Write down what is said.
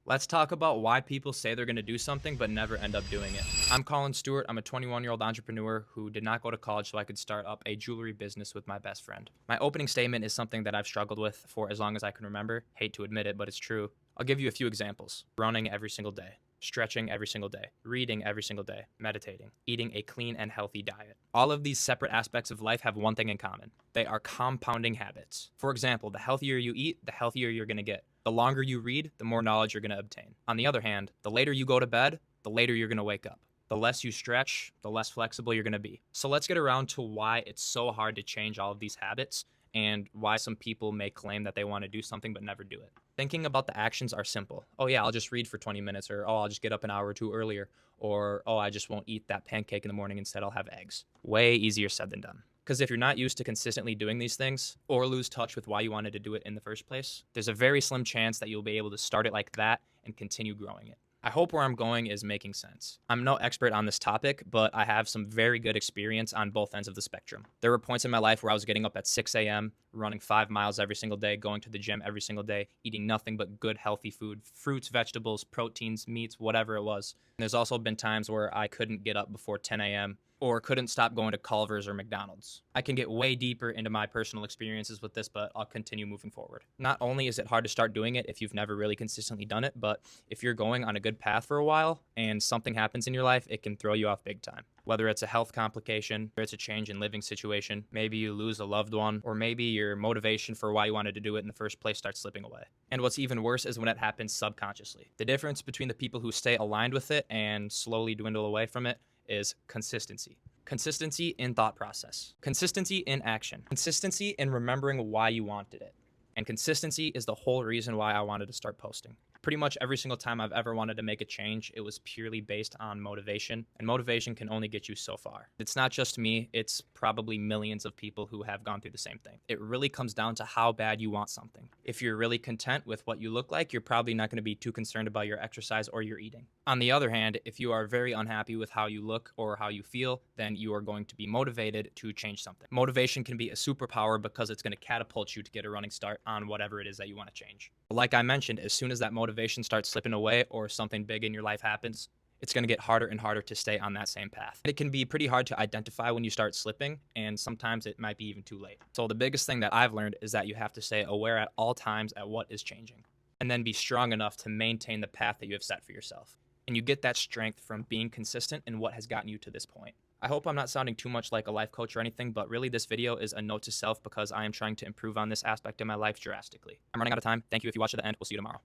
Let's talk about why people say they're going to do something but never end up doing it. I'm Colin Stewart. I'm a 21-year-old entrepreneur who did not go to college so I could start up a jewelry business with my best friend. My opening statement is something that I've struggled with for as long as I can remember. Hate to admit it, but it's true. I'll give you a few examples. Running every single day, stretching every single day, reading every single day, meditating, eating a clean and healthy diet. All of these separate aspects of life have one thing in common. They are compounding habits. For example, the healthier you eat, the healthier you're going to get. The longer you read, the more knowledge you're going to obtain. On the other hand, the later you go to bed, the later you're going to wake up. The less you stretch, the less flexible you're going to be. So let's get around to why it's so hard to change all of these habits and why some people may claim that they want to do something but never do it. Thinking about the actions are simple. Oh yeah, I'll just read for 20 minutes, or oh, I'll just get up an hour or two earlier, or oh, I just won't eat that pancake in the morning, instead I'll have eggs. Way easier said than done. Because if you're not used to consistently doing these things or lose touch with why you wanted to do it in the first place, there's a very slim chance that you'll be able to start it like that and continue growing it. I hope where I'm going is making sense. I'm no expert on this topic, but I have some very good experience on both ends of the spectrum. There were points in my life where I was getting up at 6 a.m., running 5 miles every single day, going to the gym every single day, eating nothing but good, healthy food, fruits, vegetables, proteins, meats, whatever it was. And there's also been times where I couldn't get up before 10 a.m., or couldn't stop going to Culver's or McDonald's. I can get way deeper into my personal experiences with this, but I'll continue moving forward. Not only is it hard to start doing it if you've never really consistently done it, but if you're going on a good path for a while and something happens in your life, it can throw you off big time. Whether it's a health complication, or it's a change in living situation, maybe you lose a loved one, or maybe your motivation for why you wanted to do it in the first place starts slipping away. And what's even worse is when it happens subconsciously. The difference between the people who stay aligned with it and slowly dwindle away from it is consistency. Consistency in thought process. Consistency in action. Consistency in remembering why you wanted it. And consistency is the whole reason why I wanted to start posting. Pretty much every single time I've ever wanted to make a change, it was purely based on motivation, and motivation can only get you so far. It's not just me, it's probably millions of people who have gone through the same thing. It really comes down to how bad you want something. If you're really content with what you look like, you're probably not going to be too concerned about your exercise or your eating. On the other hand, if you are very unhappy with how you look or how you feel, then you are going to be motivated to change something. Motivation can be a superpower because it's going to catapult you to get a running start on whatever it is that you want to change. Like I mentioned, as soon as that motivation starts slipping away or something big in your life happens, it's going to get harder and harder to stay on that same path. It can be pretty hard to identify when you start slipping, and sometimes it might be even too late. So the biggest thing that I've learned is that you have to stay aware at all times at what is changing, and then be strong enough to maintain the path that you have set for yourself. And you get that strength from being consistent in what has gotten you to this point. I hope I'm not sounding too much like a life coach or anything, but really this video is a note to self because I am trying to improve on this aspect of my life drastically. I'm running out of time. Thank you if you watched to the end. We'll see you tomorrow.